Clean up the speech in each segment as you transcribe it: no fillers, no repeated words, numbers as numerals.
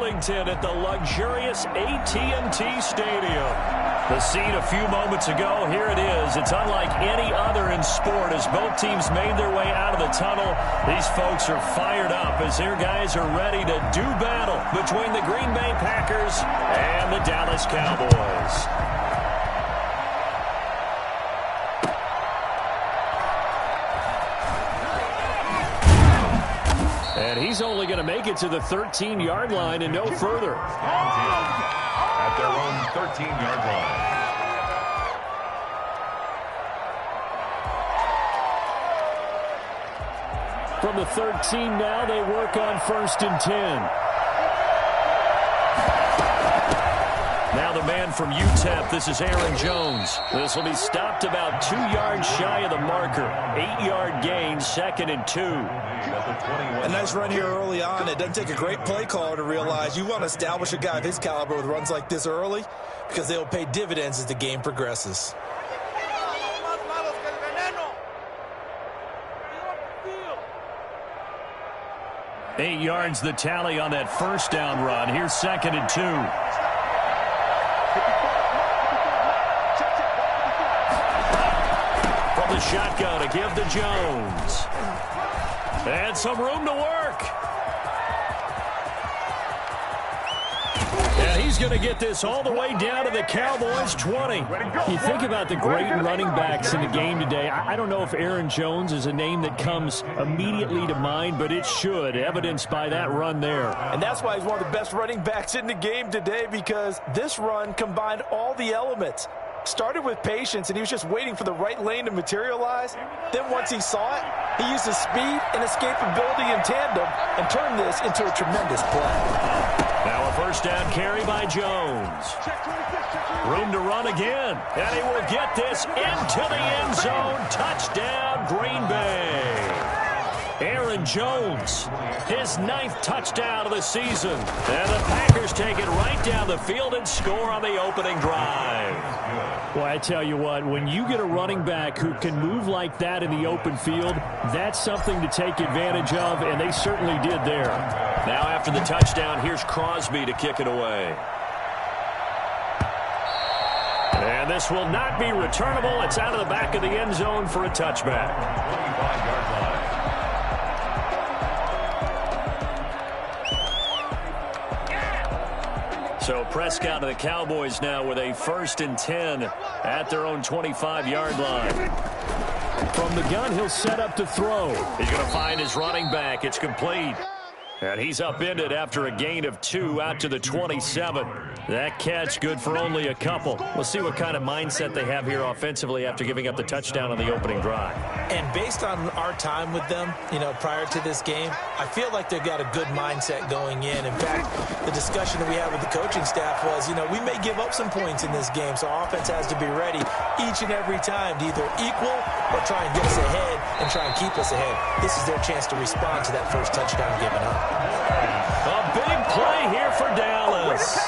Arlington at the luxurious AT&T Stadium. The scene a few moments ago, here it is. It's unlike any other in sport as both teams made their way out of the tunnel. These folks are fired up as their guys are ready to do battle between the Green Bay Packers and the Dallas Cowboys. And he's only going to make it to the 13-yard line and no further. At their own 13-yard line. From the 13 now, they work on 1st and 10. Now the man from UTEP, this is Aaron Jones. This will be stopped about 2 yards shy of the marker. 8-yard gain, 2nd and 2. A nice run here early on. It doesn't take a great play caller to realize you want to establish a guy of his caliber with runs like this early because they will pay dividends as the game progresses. Eight yards the tally on that first down run. Here's 2nd and 2. From the shotgun to give to Jones. And some room to work. And he's going to get this all the way down to the Cowboys' 20. You think about the great running backs in the game today. I don't know if Aaron Jones is a name that comes immediately to mind, but it should, evidenced by that run there. And that's why he's one of the best running backs in the game today, because this run combined all the elements. Started with patience, and he was just waiting for the right lane to materialize. Then once he saw it, he used his speed and escapability in tandem and turned this into a tremendous play. Now a first down carry by Jones. Room to run again, and he will get this into the end zone. Touchdown, Green Bay. Aaron Jones, his 9th touchdown of the season. And the Packers take it right down the field and score on the opening drive. Well, I tell you what, when you get a running back who can move like that in the open field, that's something to take advantage of, and they certainly did there. Now after the touchdown, here's Crosby to kick it away. And this will not be returnable. It's out of the back of the end zone for a touchback. 25-yard line. So Prescott and the Cowboys now with a 1st and 10 at their own 25-yard line. From the gun, he'll set up to throw. He's going to find his running back. It's complete. And he's upended after a gain of 2 out to the 27. That catch good for only a couple. We'll see what kind of mindset they have here offensively after giving up the touchdown on the opening drive. And based on our time with them, prior to this game, I feel like they've got a good mindset going in. In fact, the discussion that we had with the coaching staff was, we may give up some points in this game, so our offense has to be ready each and every time to either equal or try and get us ahead and try and keep us ahead. This is their chance to respond to that first touchdown given up. A big play here for Dallas.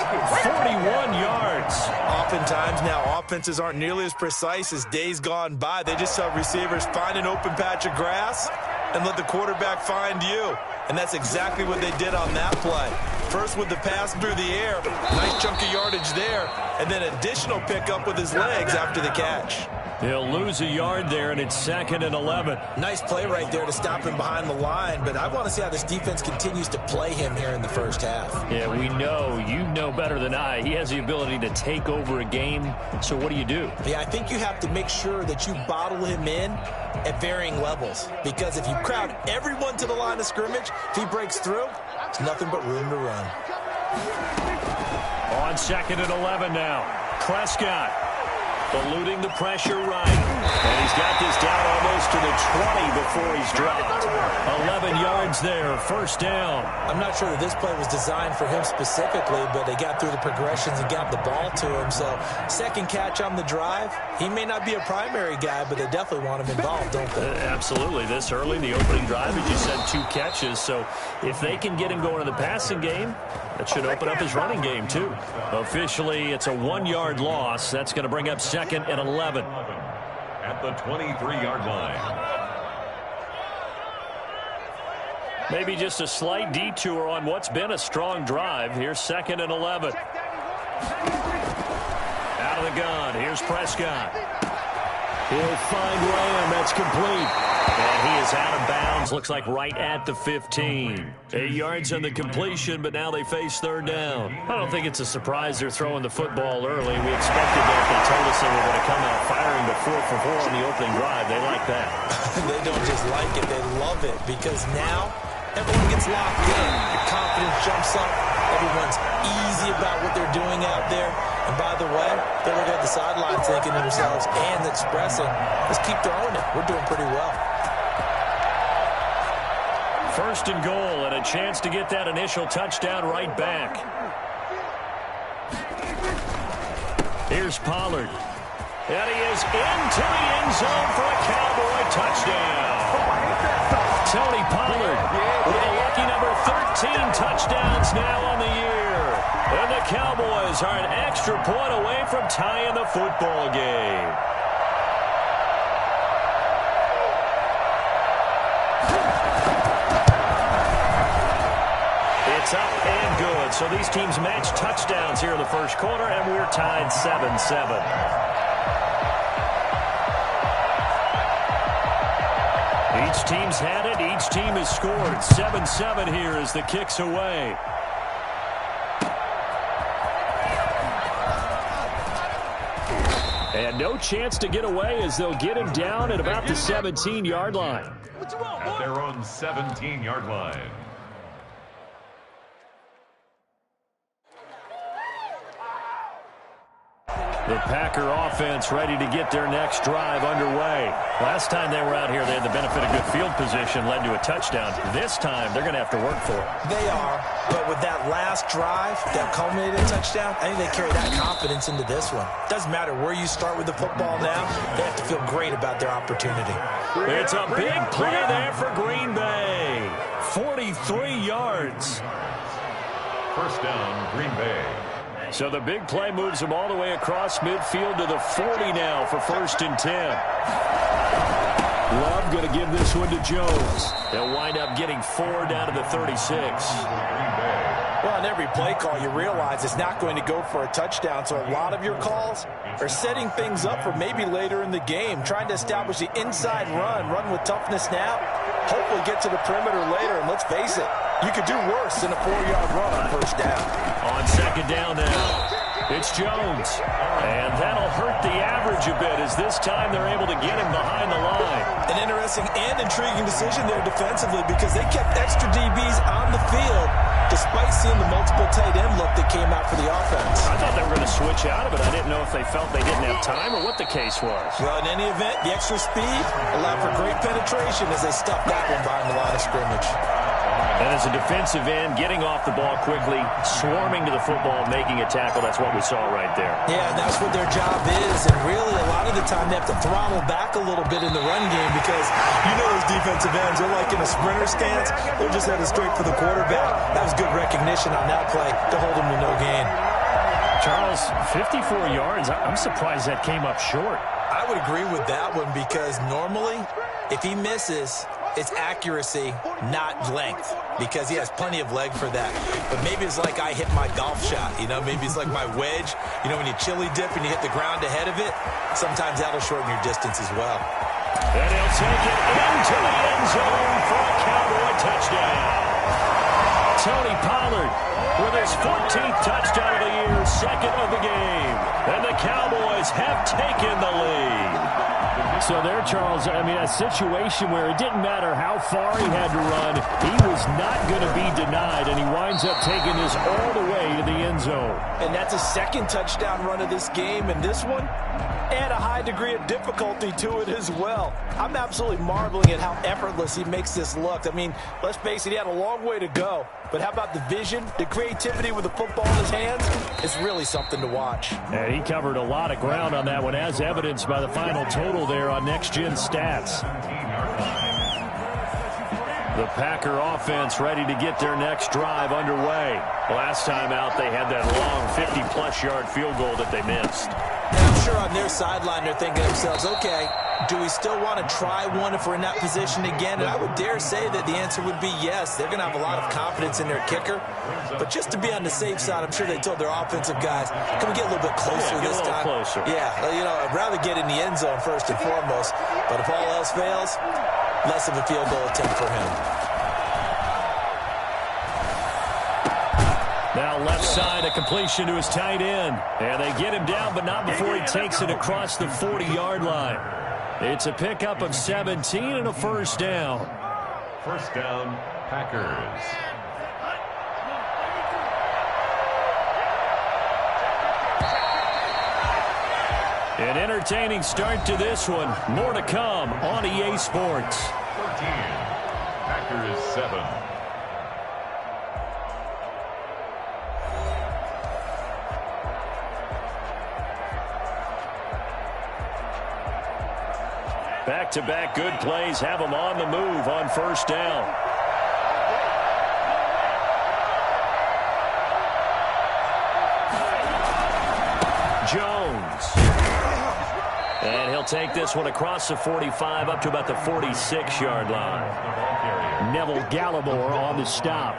41 yards. Oftentimes now offenses aren't nearly as precise as days gone by. They just have receivers find an open patch of grass and let the quarterback find you. And that's exactly what they did on that play. First with the pass through the air. Nice chunk of yardage there. And then additional pickup with his legs after the catch. He'll lose a yard there, and it's 2nd and 11. Nice play right there to stop him behind the line, but I want to see how this defense continues to play him here in the first half. Yeah, we know. You know better than I. He has the ability to take over a game, so what do you do? Yeah, I think you have to make sure that you bottle him in at varying levels, because if you crowd everyone to the line of scrimmage, if he breaks through, it's nothing but room to run. On 2nd and 11 now. Prescott eluding the pressure right. And he's got this down almost to the 20 before he's dropped. 11 yards there, first down. I'm not sure that this play was designed for him specifically, but they got through the progressions and got the ball to him. So second catch on the drive. He may not be a primary guy, but they definitely want him involved, don't they? Absolutely. This early in the opening drive, as you said, 2 catches. So if they can get him going in the passing game, that should open up his running game, too. Officially, it's a 1-yard loss. That's going to bring up 2nd and 11. At the 23-yard line. Maybe just a slight detour on what's been a strong drive. Here's 2nd and 11. Out of the gun. Here's Prescott. He'll find Lamb. That's complete. And he is out of bounds. Looks like right at the 15. 8 yards on the completion, but now they face 3rd down. I don't think it's a surprise they're throwing the football early. We expected that. They told us they were going to come out firing to 4 for 4 on the opening drive. They like that. They don't just like it. They love it because now everyone gets locked in. Your confidence jumps up. Everyone's easy about what they're doing out there. And by the way, they're looking at the sideline thinking to themselves and expressing, let's keep throwing it. We're doing pretty well. 1st and goal and a chance to get that initial touchdown right back. Here's Pollard. And he is into the end zone for a Cowboy touchdown. Tony Pollard with a lucky number 13 touchdowns now on the year. And the Cowboys are an extra point away from tying the football game. It's up and good. So these teams match touchdowns here in the 1st quarter, and we're tied 7-7. Each team's had it. Each team has scored. 7-7 here as the kick's away. And no chance to get away as they'll get him down at about the 17-yard line. At their own 17-yard line. The Packer offense ready to get their next drive underway. Last time they were out here, they had the benefit of good field position, led to a touchdown. This time, they're going to have to work for it. They are, but with that last drive, that culminated touchdown, I think they carry that confidence into this one. Doesn't matter where you start with the football now, they have to feel great about their opportunity. It's a big play there for Green Bay. 43 yards. 1st down, Green Bay. So the big play moves them all the way across midfield to the 40 now for 1st and 10. Love going to give this one to Jones. They'll wind up getting 4 down to the 36. Well, on every play call, you realize it's not going to go for a touchdown, so a lot of your calls are setting things up for maybe later in the game, trying to establish the inside run with toughness now, hopefully get to the perimeter later, and let's face it, you could do worse than a 4-yard run on 1st down. On 2nd down now, it's Jones. And that'll hurt the average a bit as this time they're able to get him behind the line. An interesting and intriguing decision there defensively because they kept extra DBs on the field despite seeing the multiple tight end look that came out for the offense. I thought they were going to switch out of it. I didn't know if they felt they didn't have time or what the case was. Well, in any event, the extra speed allowed for great penetration as they stuffed that one behind the line of scrimmage. And as a defensive end, getting off the ball quickly, swarming to the football, making a tackle, that's what we saw right there. Yeah, and that's what their job is. And really, a lot of the time, they have to throttle back a little bit in the run game because you know those defensive ends, they're like in a sprinter stance. They're just headed straight for the quarterback. That was good recognition on that play to hold him to no gain. Charles, 54 yards. I'm surprised that came up short. I would agree with that one because normally, if he misses, it's accuracy, not length, because he has plenty of leg for that. But maybe it's like I hit my golf shot, you know? Maybe it's like my wedge. You know, when you chili dip and you hit the ground ahead of it, sometimes that'll shorten your distance as well. And he'll take it into the end zone for a Cowboy touchdown. Tony Pollard with his 14th touchdown of the year, 2nd of the game. And the Cowboys have taken the lead. So there, Charles, I mean, a situation where it didn't matter how far he had to run, he was not going to be denied, and he winds up taking this all the way to the end zone. And that's a 2nd touchdown run of this game, and this one, and a high degree of difficulty to it as well. I'm absolutely marveling at how effortless he makes this look. I mean, let's face it, he had a long way to go. But how about the vision, the creativity with the football in his hands? It's really something to watch. And he covered a lot of ground on that one, as evidenced by the final total there on Next Gen Stats. The Packer offense ready to get their next drive underway. Last time out, they had that long 50-plus yard field goal that they missed. And I'm sure on their sideline they're thinking to themselves, okay, Do we still want to try one if we're in that position again? And I would dare say that the answer would be yes. They're going to have a lot of confidence in their kicker. But just to be on the safe side, I'm sure they told their offensive guys, can we get a little bit closer this time? Closer. Yeah, you know, I'd rather get in the end zone first and foremost. But if all else fails, less of a field goal attempt for him. Now left side, a completion to his tight end. And they get him down, but not before he takes it across the 40-yard line. It's a pickup of 17 and a first down. First down, Packers. An entertaining start to this one. More to come on EA Sports. 14, Packers 7. Back-to-back good plays have them on the move on first down. Jones. And he'll take this one across the 45 up to about the 46-yard line. Neville Gallimore on the stop.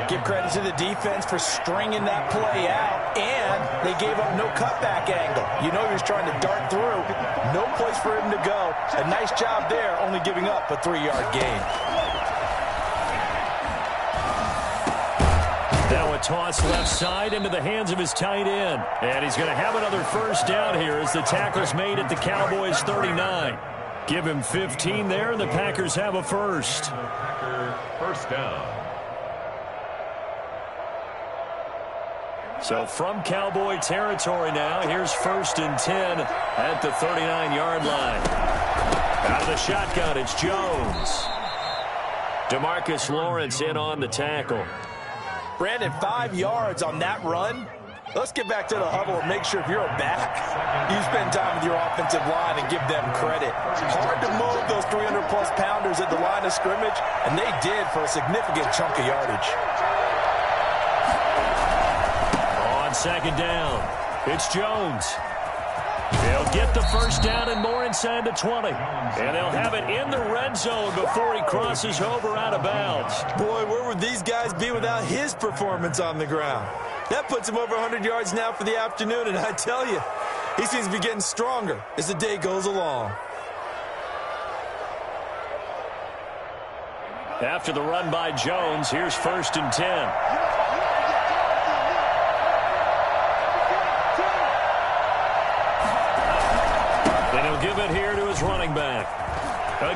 Give credit to the defense for stringing that play out, and they gave up no cutback angle. You know he was trying to dart through. No place for him to go. A nice job there, only giving up a 3-yard gain. Now a toss left side into the hands of his tight end. And he's going to have another first down here as the tackle's made at the Cowboys' 39. Give him 15 there, and the Packers have a first. Packer first down. So from Cowboy territory now, here's 1st and 10 at the 39-yard line. Out of the shotgun, it's Jones. DeMarcus Lawrence in on the tackle. Brandon, 5 yards on that run. Let's get back to the huddle and make sure if you're a back, you spend time with your offensive line and give them credit. Hard to move those 300-plus pounders at the line of scrimmage, and they did for a significant chunk of yardage. On second down, it's Jones. He'll get the first down and more inside the 20. And they'll have it in the red zone before he crosses over out of bounds. Boy, where would these guys be without his performance on the ground? That puts him over 100 yards now for the afternoon, and I tell you, he seems to be getting stronger as the day goes along. After the run by Jones, here's 1st and 10. Give it here to his running back.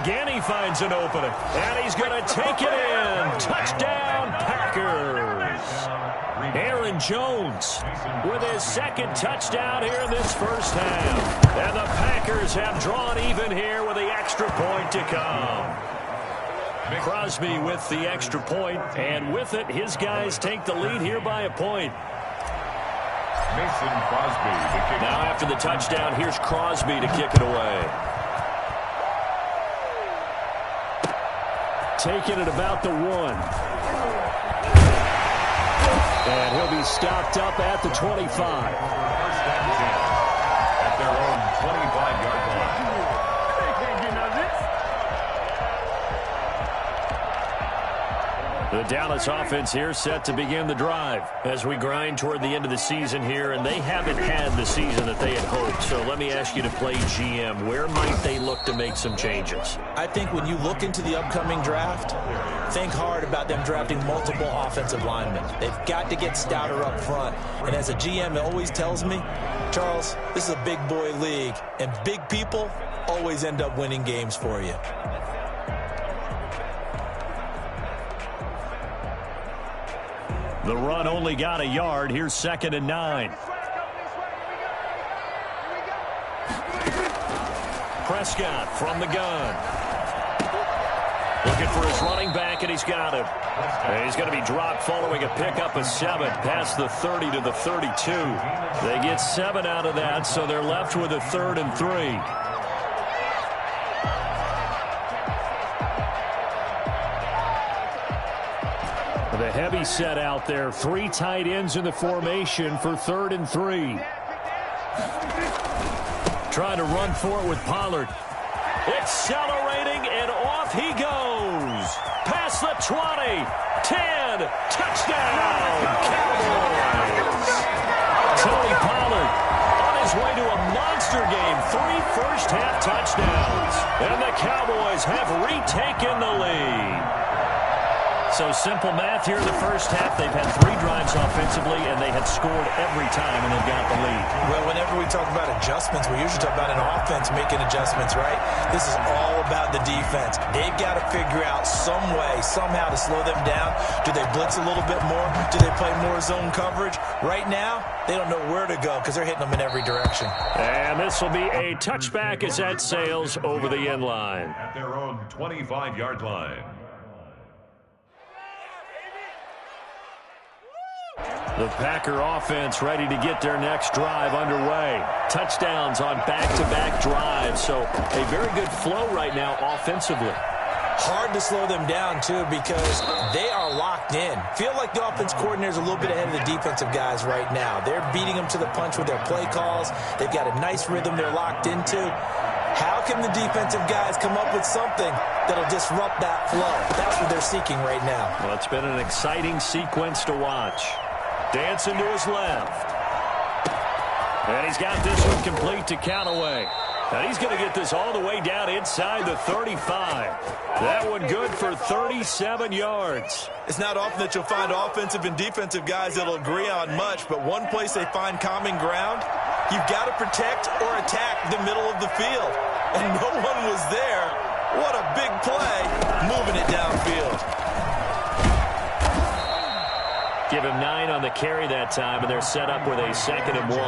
Again, he finds an opening. And he's going to take it in. Touchdown, Packers. Aaron Jones with his second touchdown here in this first half. And the Packers have drawn even here with the extra point to come. Crosby with the extra point, and with it, his guys take the lead here by a point. Mason Crosby to kick. Now after the touchdown, here's Crosby to kick it away. Taking it about the 1. And he'll be stopped up at the 25. First and 10 at their own 25-yard line. The Dallas offense here set to begin the drive as we grind toward the end of the season here, and they haven't had the season that they had hoped. So let me ask you to play GM. Where might they look to make some changes? I think when you look into the upcoming draft, think hard about them drafting multiple offensive linemen. They've got to get stouter up front. And as a GM, it always tells me, Charles, this is a big boy league, and big people always end up winning games for you. The run only got a yard. Here's 2nd and 9. Prescott from the gun. Looking for his running back, and he's got him. And he's going to be dropped following a pickup of 7 past the 30 to the 32. They get 7 out of that, so they're left with a 3rd and 3. The heavy set out there. 3 tight ends in the formation for 3rd and 3. Trying to run for it with Pollard. Accelerating, and off he goes. Past the 20, 10, touchdown, Cowboys. Tony Pollard on his way to a monster game, 3 first-half touchdowns. And the Cowboys have retaken the lead. So simple math here in the first half. They've had 3 drives offensively, and they have scored every time, and they've got the lead. Well, whenever we talk about adjustments, we usually talk about an offense making adjustments, right? This is all about the defense. They've got to figure out some way, somehow to slow them down. Do they blitz a little bit more? Do they play more zone coverage? Right now, they don't know where to go because they're hitting them in every direction. And this will be a touchback as that sails over the end line. At their own 25-yard line. The Packer offense ready to get their next drive underway. Touchdowns on back-to-back drives, so a very good flow right now offensively. Hard to slow them down, too, because they are locked in. Feel like the offense coordinator is a little bit ahead of the defensive guys right now. They're beating them to the punch with their play calls. They've got a nice rhythm they're locked into. How can the defensive guys come up with something that'll disrupt that flow? That's what they're seeking right now. Well, it's been an exciting sequence to watch. Dancing to his left. And he's got this one complete to Callaway. And he's going to get this all the way down inside the 35. That one good for 37 yards. It's not often that you'll find offensive and defensive guys that'll agree on much, but one place they find common ground, you've got to protect or attack the middle of the field. And no one was there. What a big play, moving it downfield. Give him 9 on the carry that time, and they're set up with a 2nd and 1.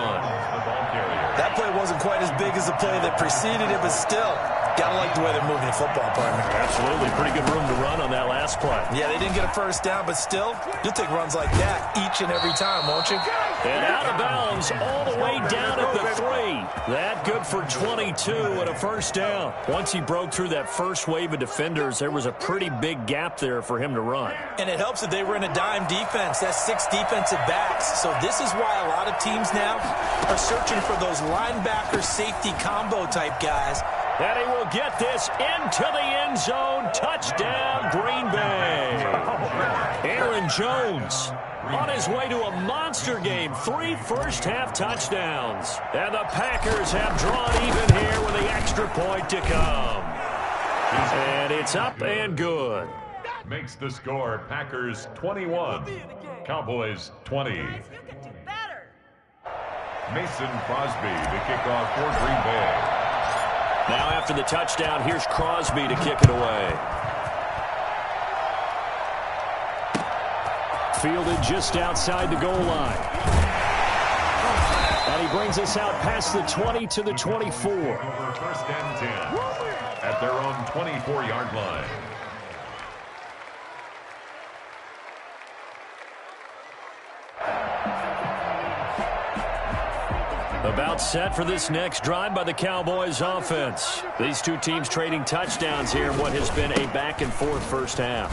That play wasn't quite as big as the play that preceded it, but still, gotta like the way they're moving the football, partner. Absolutely. Pretty good room to run on that last play. Yeah, they didn't get a first down, but still, you'll take runs like that each and every time, won't you? And out of bounds all the way down at the 3. That good for 22 and a first down. Once he broke through that first wave of defenders, there was a pretty big gap there for him to run. And it helps that they were in a dime defense. That's 6 defensive backs. So this is why a lot of teams now are searching for those linebacker safety combo type guys. And he will get this into the end zone. Touchdown, Green Bay. Aaron Jones on his way to a monster game. 3 first-half touchdowns. And the Packers have drawn even here with the extra point to come. And it's up and good. Makes the score Packers 21, Cowboys 20. Mason Crosby to kick off for Green Bay. Now after the touchdown, here's Crosby to kick it away. Fielded just outside the goal line. And he brings us out past the 20 to the 24. Over 1st and 10 at their own 24-yard line. About set for this next drive by the Cowboys offense. These two teams trading touchdowns here in what has been a back-and-forth first half.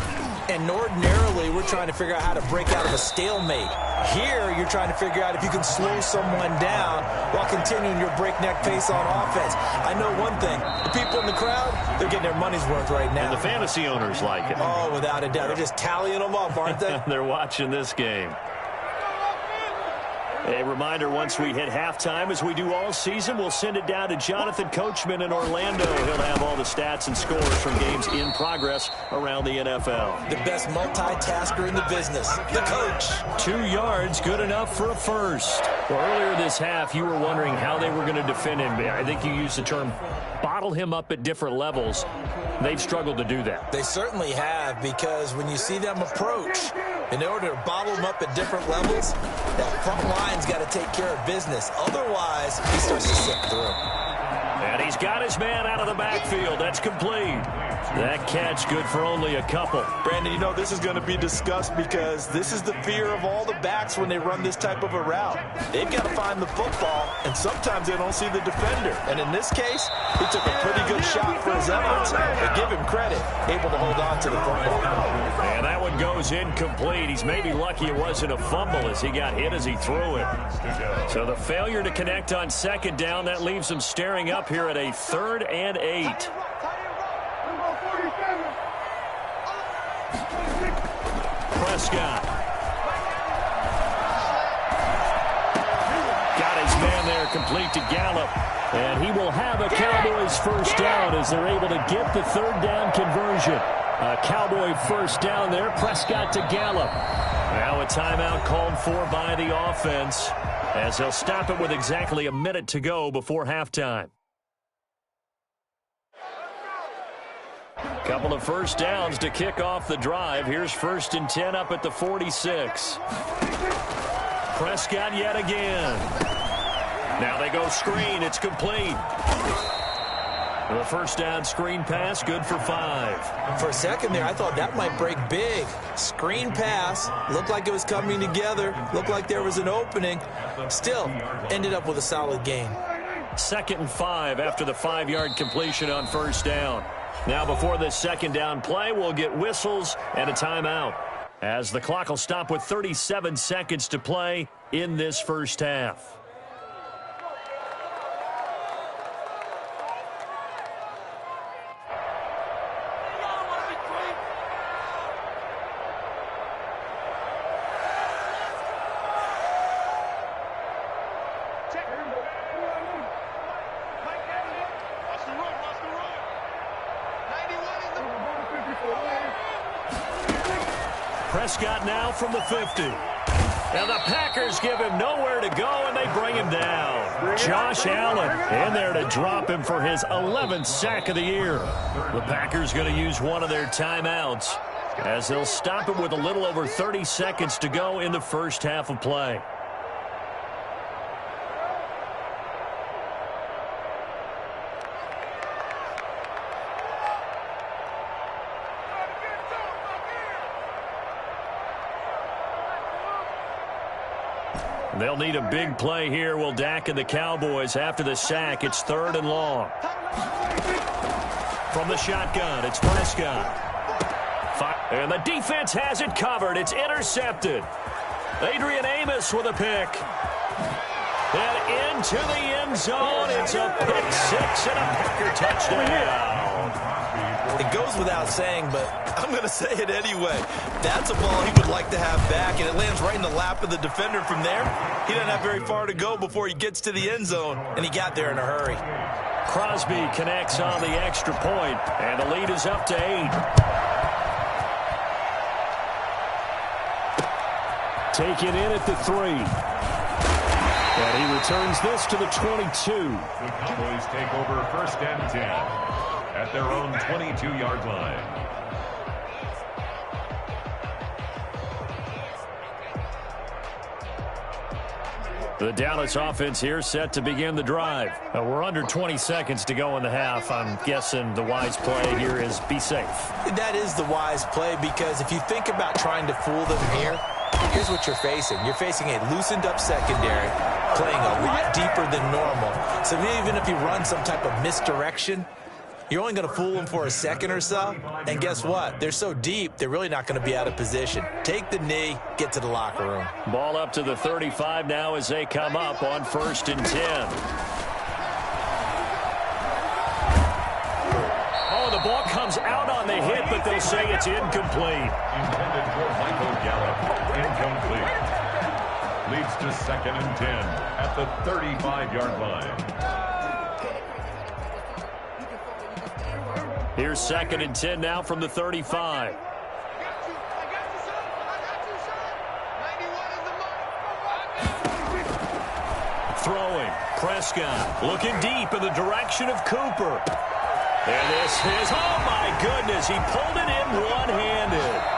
And ordinarily, we're trying to figure out how to break out of a stalemate. Here, you're trying to figure out if you can slow someone down while continuing your breakneck pace on offense. I know one thing. The people in the crowd, they're getting their money's worth right now. And the fantasy owners like it. Oh, without a doubt. They're just tallying them up, aren't they? They're watching this game. A reminder, once we hit halftime, as we do all season, we'll send it down to Jonathan Coachman in Orlando. He'll have all the stats and scores from games in progress around the NFL. The best multitasker in the business, the coach. 2 yards, good enough for a first. Well, earlier this half, you were wondering how they were going to defend him. I think you used the term bottle him up at different levels. They've struggled to do that. They certainly have, because when you see them approach, in order to bottle them up at different levels, that front line's got to take care of business. Otherwise, he starts to slip through. And he's got his man out of the backfield. That's complete. That catch good for only a couple. Brandon, you know this is going to be discussed because this is the fear of all the backs when they run this type of a route. They've got to find the football, and sometimes they don't see the defender. And in this case, he took a pretty good shot for his efforts, but give him credit, able to hold on to the football. And that one goes incomplete. He's maybe lucky it wasn't a fumble as he got hit as he threw it. So the failure to connect on 2nd down, that leaves him staring up here at a 3rd and 8. Prescott. Got his man there complete to Gallup. And he will have a Cowboys first down as they're able to get the third down conversion. A Cowboy first down there. Prescott to Gallup. Now a timeout called for by the offense as they'll stop it with exactly a minute to go before halftime. Couple of first downs to kick off the drive. Here's 1st and 10 up at the 46. Prescott yet again. Now they go screen. It's complete. The first down screen pass, good for 5. For a second there, I thought that might break big. Screen pass, looked like it was coming together, looked like there was an opening. Still, ended up with a solid gain. 2nd and 5 after the 5-yard completion on first down. Now before this second down play, we'll get whistles and a timeout, as the clock will stop with 37 seconds to play in this first half. Prescott now from the 50. And the Packers give him nowhere to go, and they bring him down. Josh Allen in there to drop him for his 11th sack of the year. The Packers going to use one of their timeouts as they'll stop him with a little over 30 seconds to go in the first half of play. They'll need a big play here, will Dak and the Cowboys. After the sack, it's 3rd and long. From the shotgun, it's Prescott. And the defense has it covered. It's intercepted. Adrian Amos with a pick. And into the end zone. It's a pick 6 and a Packer touchdown. It goes without saying, but I'm going to say it anyway. That's a ball he would like to have back, and it lands right in the lap of the defender from there. He doesn't have very far to go before he gets to the end zone, and he got there in a hurry. Crosby connects on the extra point, and the lead is up to 8. Taken in at the 3. And he returns this to the 22. The Cowboys take over 1st and 10 at their own 22-yard line. The Dallas offense here set to begin the drive. We're under 20 seconds to go in the half. I'm guessing the wise play here is be safe. That is the wise play, because if you think about trying to fool them here, here's what you're facing. You're facing a loosened up secondary, playing a lot deeper than normal. So even if you run some type of misdirection, you're only going to fool them for a second or so. And guess what? They're so deep, they're really not going to be out of position. Take the knee, get to the locker room. Ball up to the 35 now as they come up on 1st and 10. Oh, the ball comes out on the hit, but they'll say it's incomplete. Intended for Michael Gallup. Incomplete. Leads to 2nd and 10 at the 35-yard line. Here's 2nd and 10 now from the 35. Throwing. Prescott looking deep in the direction of Cooper. And this is, oh my goodness, he pulled it in one-handed.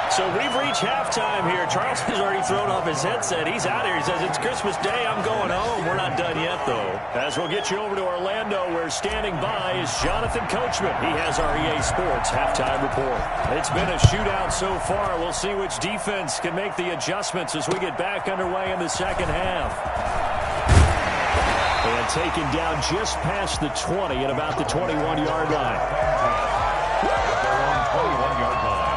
So we've reached halftime here. Charles has already thrown off his headset. He's out here. He says, it's Christmas Day. I'm going home. We're not done yet, though. As we'll get you over to Orlando, where standing by is Jonathan Coachman. He has our EA Sports halftime report. It's been a shootout so far. We'll see which defense can make the adjustments as we get back underway in the second half. And taken down just past the 20 at about the 21-yard line. Their own 21-yard line.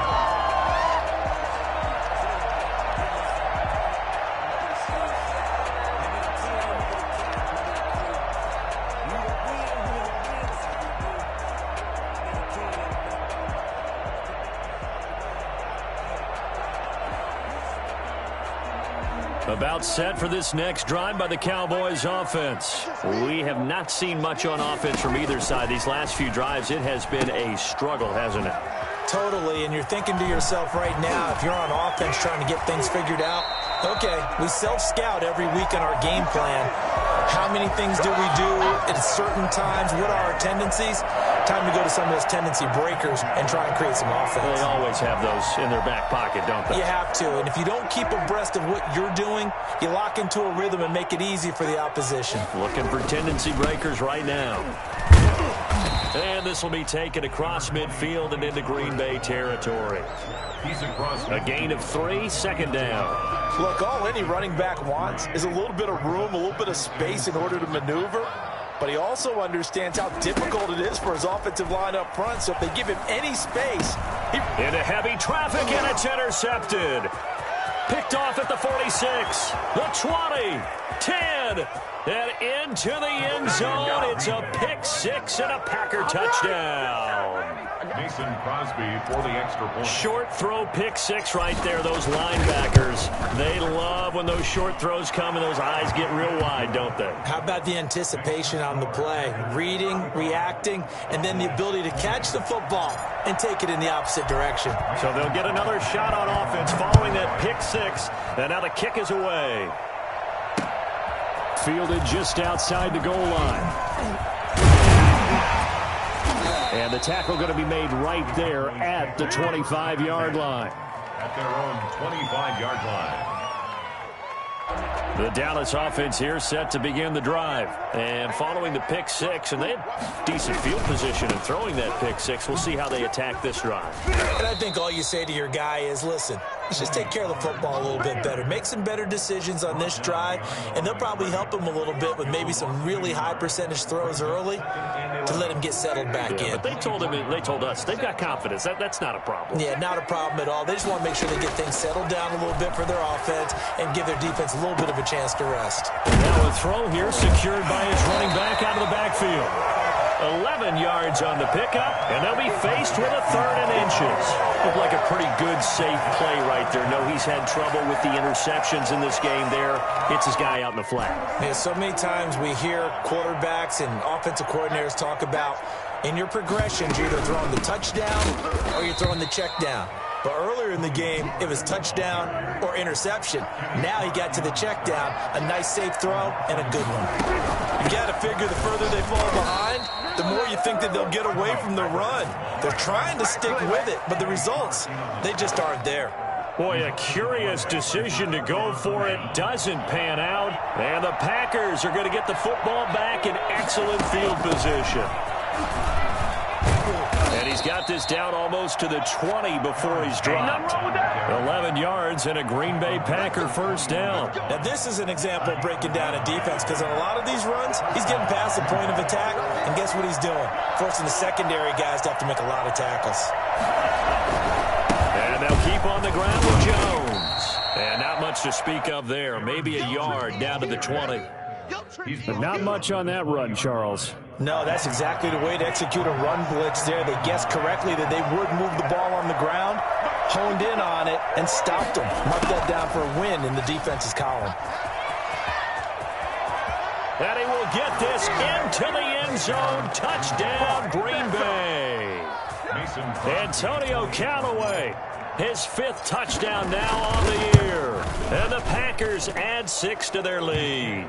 About set for this next drive by the Cowboys offense. We have not seen much on offense from either side. These last few drives, it has been a struggle, hasn't it? Totally, and you're thinking to yourself right now, if you're on offense trying to get things figured out, okay, we self-scout every week in our game plan. How many things do we do at certain times? What are our tendencies? Time to go to some of those tendency breakers and try and create some offense. They always have those in their back pocket, don't they? You have to, and if you don't keep abreast of what you're doing, you lock into a rhythm and make it easy for the opposition. Looking for tendency breakers right now. And this will be taken across midfield and into Green Bay territory. A gain of 3, second down. Look, all any running back wants is a little bit of room, a little bit of space in order to maneuver. But he also understands how difficult it is for his offensive line up front. So if they give him any space, into heavy traffic, and it's intercepted. Picked off at the 46, the 20, 10, and into the end zone. It's a pick 6 and a Packer touchdown. Mason Crosby for the extra point. Short throw, pick 6 right there. Those linebackers, they love when those short throws come and those eyes get real wide, don't they? How about the anticipation on the play? Reading, reacting, and then the ability to catch the football and take it in the opposite direction. So they'll get another shot on offense following that pick 6, and now the kick is away. Fielded just outside the goal line. And the tackle going to be made right there at the 25-yard line. At their own 25-yard line. The Dallas offense here set to begin the drive. And following the pick 6, and they had decent field position in throwing that pick 6. We'll see how they attack this drive. And I think all you say to your guy is, listen, let's just take care of the football a little bit better. Make some better decisions on this drive, and they'll probably help him a little bit with maybe some really high percentage throws early to let him get settled back in. But they told us they've got confidence. That's not a problem. Yeah, not a problem at all. They just want to make sure they get things settled down a little bit for their offense and give their defense a little bit of a chance to rest. Now a throw here secured by his running back out of the backfield. 11 yards on the pickup, and they'll be faced with a 3rd and inches. Looked like a pretty good, safe play right there. No, he's had trouble with the interceptions in this game there. Hits his guy out in the flat. Yeah, so many times we hear quarterbacks and offensive coordinators talk about in your progressions, you're either throwing the touchdown or you're throwing the check down. But earlier in the game, it was touchdown or interception. Now he got to the check down, a nice safe throw, and a good one. You got to figure the further they fall behind, the more you think that they'll get away from the run. They're trying to stick with it, but the results, they just aren't there. Boy, a curious decision to go for it doesn't pan out. And the Packers are going to get the football back in excellent field position. And he's got this down almost to the 20 before he's dropped. 11 yards and a Green Bay Packer first down. Now, this is an example of breaking down a defense because in a lot of these runs, he's getting past the point of attack, and guess what he's doing? Forcing the secondary guys to have to make a lot of tackles. And they'll keep on the ground with Jones. And not much to speak of there. Maybe a yard down to the 20. But not much on that run, Charles. No, that's exactly the way to execute a run blitz there. They guessed correctly that they would move the ball on the ground, honed in on it, and stopped them. Mark that down for a win in the defense's column. And he will get this into the end zone. Touchdown, Green Bay. Antonio Callaway, his 5th touchdown now on the year. And the Packers add 6 to their lead.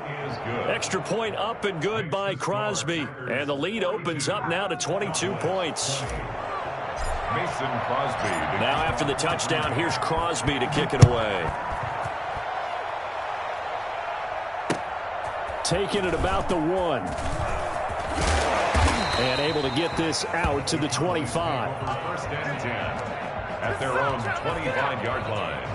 Extra point up and good by Crosby. And the lead opens up now to 22 points. Mason Crosby. Now after the touchdown, here's Crosby to kick it away. Taking it about the 1. And able to get this out to the 25. First and 10 at their own 25-yard line.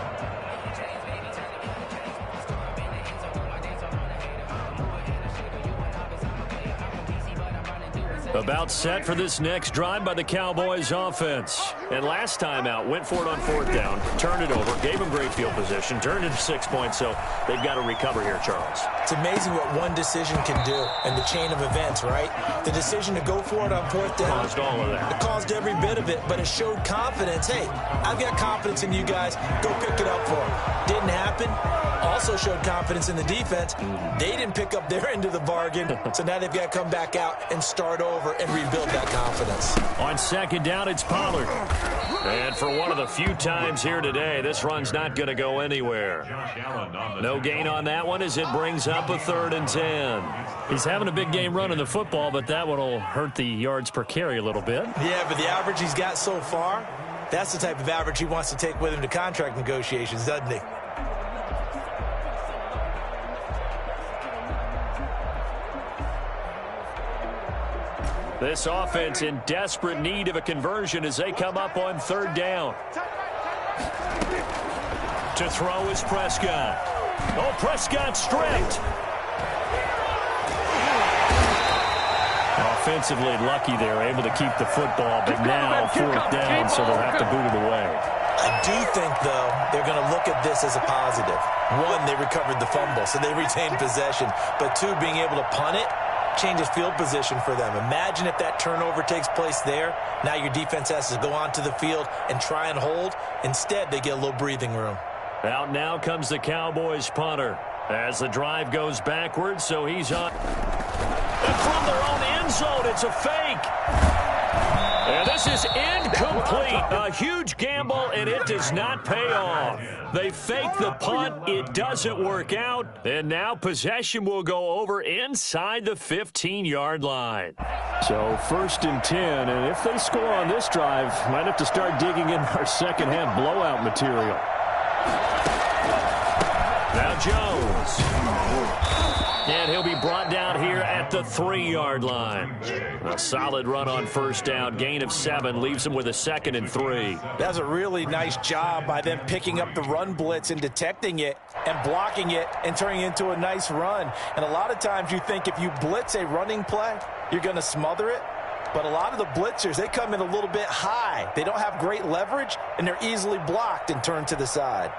About set for this next drive by the Cowboys offense. And last time out, went for it on 4th down, turned it over, gave them great field position, turned it to 6 points, so they've got to recover here, Charles. It's amazing what one decision can do in the chain of events, right? The decision to go for it on 4th down. Caused all of that. It caused every bit of it, but it showed confidence. Hey, I've got confidence in you guys. Go pick it up for them. Didn't happen. also showed confidence in the defense. They didn't pick up their end of the bargain, so now they've got to come back out and start over and rebuild that confidence. On second down, it's Pollard. And for one of the few times here today, this run's not going to go anywhere. No gain on that one as it brings up a 3rd and 10. He's having a big game running the football, but that one will hurt the yards per carry a little bit. Yeah, but the average he's got so far, that's the type of average he wants to take with him to contract negotiations, doesn't he? This offense in desperate need of a conversion as they come up on 3rd down. To throw is Prescott. Oh, Prescott stripped. Offensively lucky they're able to keep the football, but now 4th down, so they'll have to boot it away. I do think, though, they're going to look at this as a positive. One, they recovered the fumble, so they retained possession. But two, being able to punt it changes field position for them. Imagine if that turnover takes place there. Now your defense has to go onto the field and try and hold. Instead, they get a little breathing room. Out now comes the Cowboys punter as the drive goes backwards, so he's on. And from their own end zone, it's a fake. And this is incomplete. A huge gamble, and it does not pay off. They fake the punt. It doesn't work out. And now possession will go over inside the 15-yard line. So 1st and 10, and if they score on this drive, might have to start digging in our second-half blowout material. Now Jones. And he'll be brought down here at the 3-yard line. A solid run on 1st down. Gain of 7 leaves him with a 2nd and 3. That's a really nice job by them picking up the run blitz and detecting it and blocking it and turning it into a nice run. And a lot of times you think if you blitz a running play, you're going to smother it. But a lot of the blitzers, they come in a little bit high. They don't have great leverage, and they're easily blocked and turned to the side.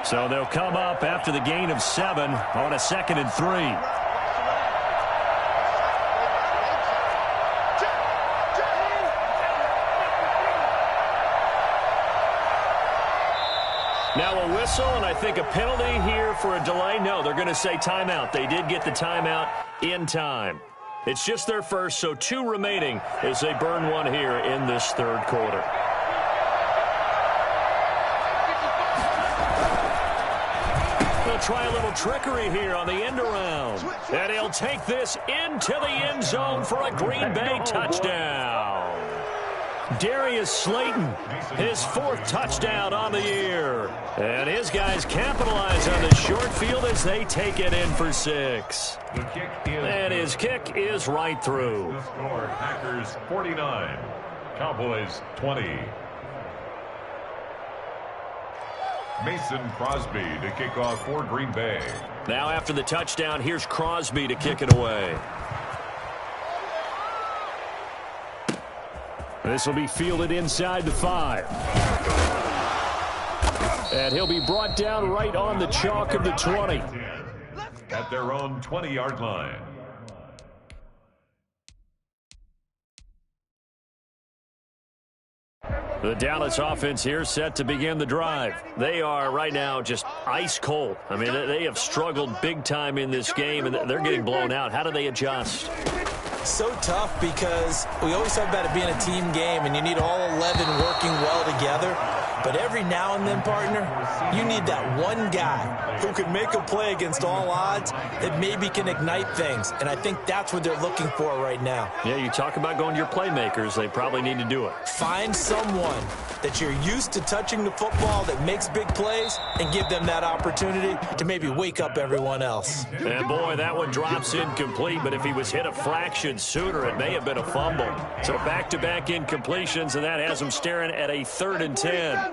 So they'll come up after the gain of 7 on a 2nd and 3. Now a whistle, and I think a penalty here for a delay. No, they're going to say timeout. They did get the timeout in time. It's just their first, so 2 remaining as they burn one here in this 3rd quarter. Try a little trickery here on the end around. And he'll take this into the end zone for a Green Bay touchdown. Darius Slayton, his 4th touchdown on the year. And his guys capitalize on the short field as they take it in for 6. And his kick is right through. The score, Packers 49, Cowboys 20. Mason Crosby to kick off for Green Bay. Now after the touchdown, here's Crosby to kick it away. This will be fielded inside the 5. And he'll be brought down right on the chalk of the 20. At their own 20-yard line. The Dallas offense here set to begin the drive. They are right now just ice cold. I mean, they have struggled big time in this game, and they're getting blown out. How do they adjust? So tough because we always talk about it being a team game, and you need all 11 working well together. But every now and then, partner, you need that one guy who can make a play against all odds that maybe can ignite things. And I think that's what they're looking for right now. Yeah, you talk about going to your playmakers. They probably need to do it. Find someone that you're used to touching the football that makes big plays and give them that opportunity to maybe wake up everyone else. And boy, that one drops incomplete, but if he was hit a fraction sooner, it may have been a fumble. So back-to-back incompletions, and that has him staring at a 3rd and 10.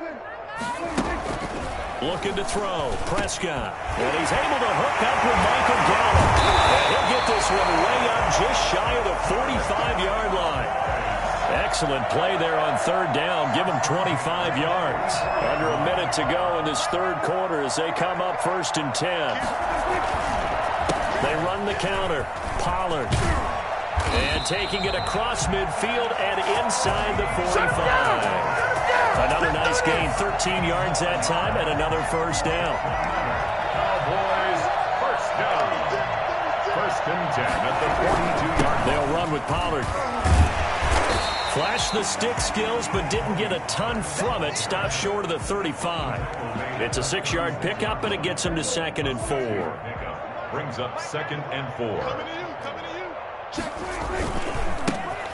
Looking to throw, Prescott. And he's able to hook up with Michael Gallup. And he'll get this one way up just shy of the 45-yard line. Excellent play there on 3rd down. Give him 25 yards. Under a minute to go in this 3rd quarter as they come up 1st and 10. They run the counter. Pollard. And taking it across midfield and inside the 45. Another nice gain, 13 yards that time, and another first down. Cowboys, first down. First and 10 at the 42-yard line. They'll run with Pollard. Flashed the stick skills, but didn't get a ton from it. Stopped short of the 35. It's a 6-yard pickup, and it gets him to 2nd and 4. Brings up 2nd and 4.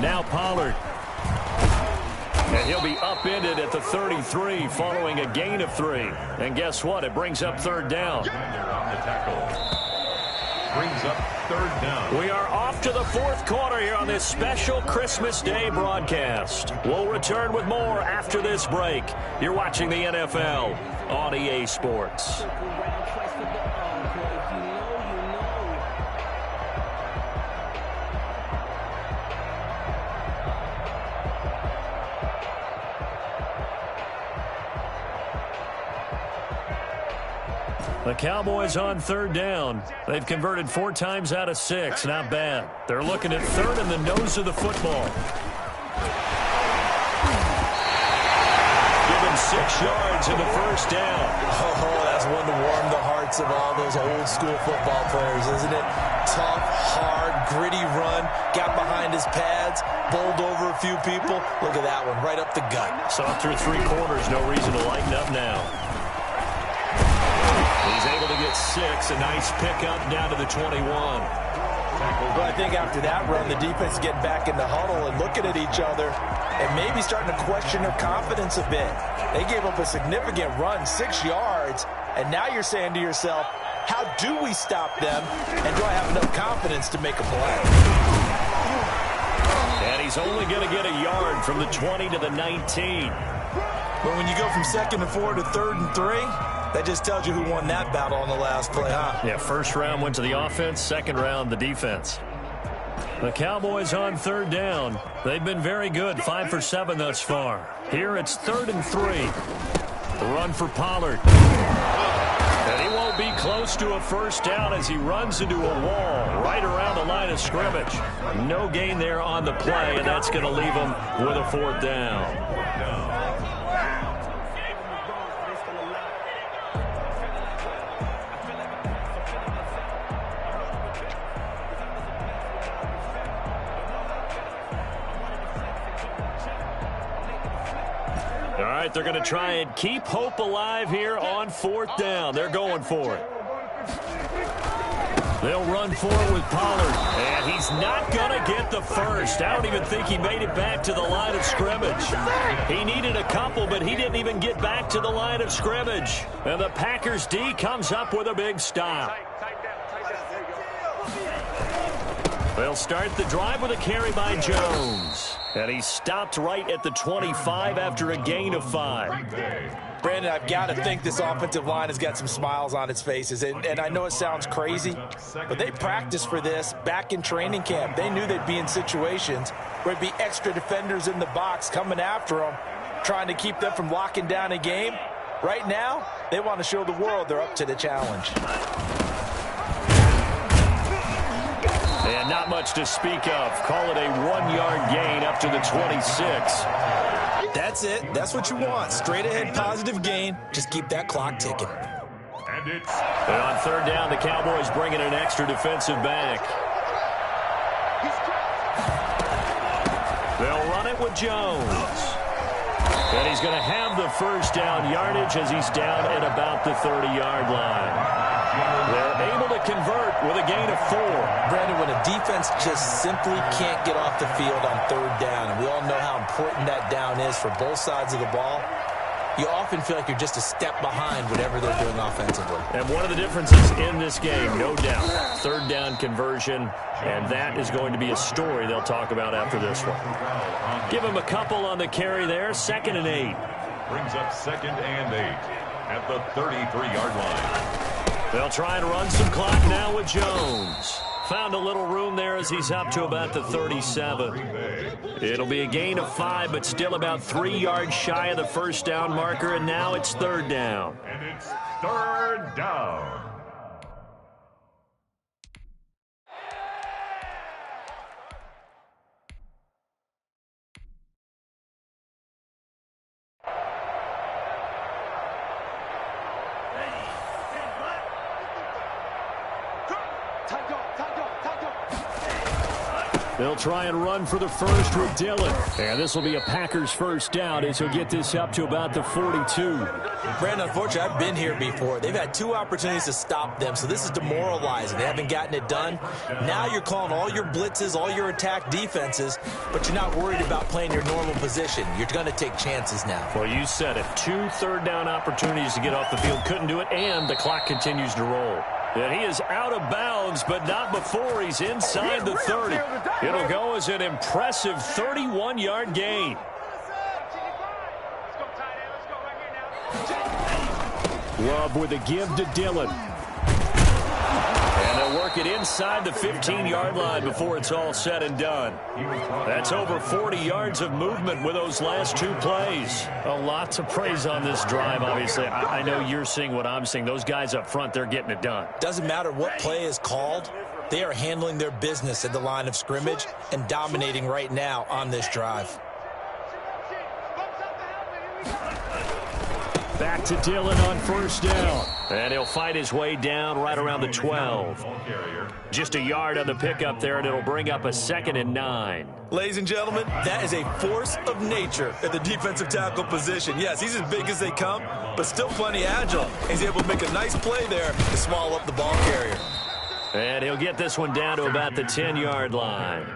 Now Pollard. And he'll be upended at the 33 following a gain of 3. And guess what? It brings up 3rd down. They're on the tackle. Brings up 3rd down. We are off to the 4th quarter here on this special Christmas Day broadcast. We'll return with more after this break. You're watching the NFL on EA Sports. The Cowboys on 3rd down. They've converted 4 times out of 6. Not bad. They're looking at 3rd in the nose of the football. Give him 6 yards in the first down. Oh, that's one to warm the hearts of all those old school football players, isn't it? Tough, hard, gritty run. Got behind his pads. Bowled over a few people. Look at that one, right up the gut. Saw through 3 quarters. No reason to lighten up now. He's able to get 6. A nice pickup down to the 21. Well, I think after that run, the defense is getting back in the huddle and looking at each other and maybe starting to question their confidence a bit. They gave up a significant run, 6 yards, and now you're saying to yourself, how do we stop them, and do I have enough confidence to make a play? And he's only going to get a yard from the 20 to the 19. But when you go from 2nd and 4 to 3rd and 3, that just tells you who won that battle on the last play, huh? Yeah, first round went to the offense, second round the defense. The Cowboys on 3rd down. They've been very good, 5 for 7 thus far. Here it's 3rd and 3. The run for Pollard. And he won't be close to a first down as he runs into a wall right around the line of scrimmage. No gain there on the play, and that's going to leave him with a 4th down. All right, they're going to try and keep hope alive here on 4th down. They're going for it. They'll run for it with Pollard, and he's not going to get the first. I don't even think he made it back to the line of scrimmage. He needed a couple, but he didn't even get back to the line of scrimmage. And the Packers D comes up with a big stop. They'll start the drive with a carry by Jones. And he stopped right at the 25 after a gain of 5. Brandon, I've got to think this offensive line has got some smiles on its faces. And I know it sounds crazy, but they practiced for this back in training camp. They knew they'd be in situations where there'd be extra defenders in the box coming after them, trying to keep them from locking down a game. Right now, they want to show the world they're up to the challenge. And not much to speak of. Call it a 1-yard gain up to the 26. That's it. That's what you want. Straight ahead positive gain. Just keep that clock ticking. And it's on 3rd down, the Cowboys bring in an extra defensive back. They'll run it with Jones. And he's going to have the first down yardage as he's down at about the 30-yard line. They're able to convert with a gain of 4. Brandon, when a defense just simply can't get off the field on 3rd down, and we all know how important that down is for both sides of the ball, you often feel like you're just a step behind whatever they're doing offensively. And one of the differences in this game, no doubt, 3rd down conversion, and that is going to be a story they'll talk about after this one. Give him a couple on the carry there, 2nd and 8. brings up 2nd and 8 at the 33-yard line. They'll try and run some clock now with Jones. Found a little room there as he's up to about the 37. It'll be a gain of 5, but still about 3 yards shy of the first down marker, and now it's 3rd down. And it's 3rd down. They'll try and run for the first with Dillon. And this will be a Packers first down as he'll get this up to about the 42. Brandon, unfortunately, I've been here before. They've had 2 opportunities to stop them, so this is demoralizing. They haven't gotten it done. Now you're calling all your blitzes, all your attack defenses, but you're not worried about playing your normal position. You're going to take chances now. Well, you said it. 2 third-down opportunities to get off the field. Couldn't do it, and the clock continues to roll. And he is out of bounds, but not before he's inside the 30. It'll go as an impressive 31-yard gain. Love with a give to Dillon. And they'll work it inside the 15-yard line before it's all said and done. That's over 40 yards of movement with those last 2 plays. A lot to praise on this drive, obviously. I know you're seeing what I'm seeing. Those guys up front, they're getting it done. Doesn't matter what play is called. They are handling their business at the line of scrimmage and dominating right now on this drive. Back to Dillon on first down. And he'll fight his way down right around the 12. Just a yard on the pickup there, and it'll bring up a 2nd and 9. Ladies and gentlemen, that is a force of nature at the defensive tackle position. Yes, he's as big as they come, but still plenty agile. He's able to make a nice play there to swallow up the ball carrier. And he'll get this one down to about the 10-yard line.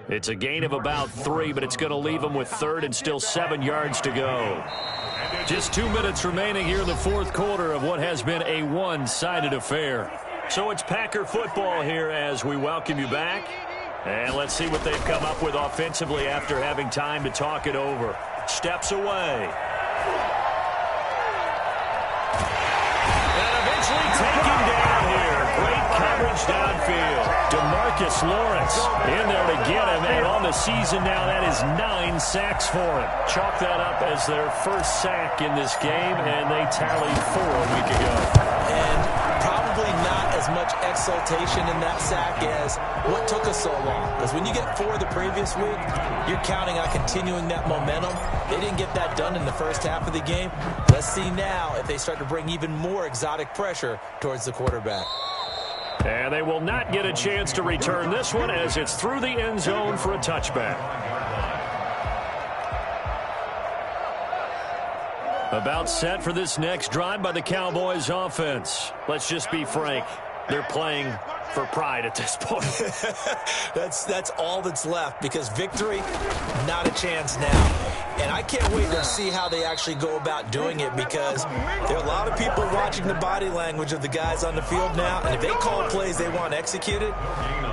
It's a gain of about 3, but it's going to leave him with 3rd and still 7 yards to go. Just 2 minutes remaining here in the 4th quarter of what has been a one-sided affair. So it's Packer football here as we welcome you back. And let's see what they've come up with offensively after having time to talk it over. Steps away. And eventually taken down here. Great coverage downfield. DeMarcus Lawrence in there to get him. And on the season now, that is 9 sacks for him. Chalk that up as their first sack in this game, and they tallied 4 a week ago. And probably not as much exultation in that sack as what took us so long. Because when you get 4 the previous week, you're counting on continuing that momentum. They didn't get that done in the first half of the game. Let's see now if they start to bring even more exotic pressure towards the quarterback. And they will not get a chance to return this one as it's through the end zone for a touchback. About set for this next drive by the Cowboys offense. Let's just be frank. They're playing for pride at this point. That's all that's left, because victory, not a chance now. And I can't wait to see how they actually go about doing it, because there are a lot of people watching the body language of the guys on the field now, and if they call plays they want executed,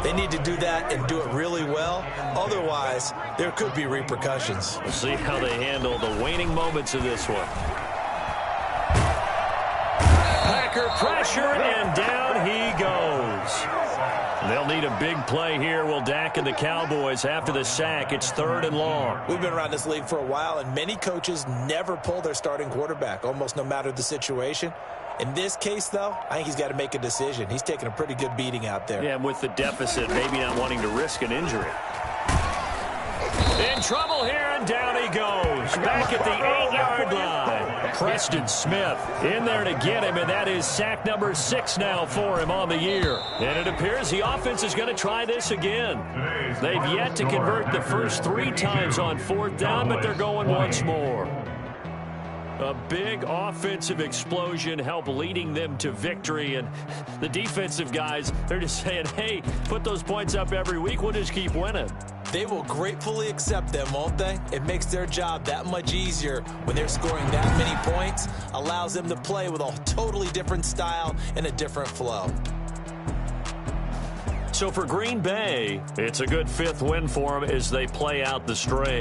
they need to do that and do it really well. Otherwise, there could be repercussions. We'll see how they handle the waning moments of this one. Packer pressure, and down he goes. They'll need a big play here. Will Dak and the Cowboys after the sack. It's 3rd and long. We've been around this league for a while, and many coaches never pull their starting quarterback, almost no matter the situation. In this case, though, I think he's got to make a decision. He's taking a pretty good beating out there. Yeah, and with the deficit, maybe not wanting to risk an injury. In trouble here, and down he goes. Back at the 8-yard line. Preston Smith in there to get him, and that is sack number 6 now for him on the year. And it appears the offense is going to try this again. They've yet to convert the first 3 times on 4th down, but they're going once more. A big offensive explosion helped leading them to victory, and the defensive guys, they're just saying, hey, put those points up every week, we'll just keep winning. They will gratefully accept them, won't they? It makes their job that much easier when they're scoring that many points, allows them to play with a totally different style and a different flow. So for Green Bay, it's a good 5th win for them as they play out the string.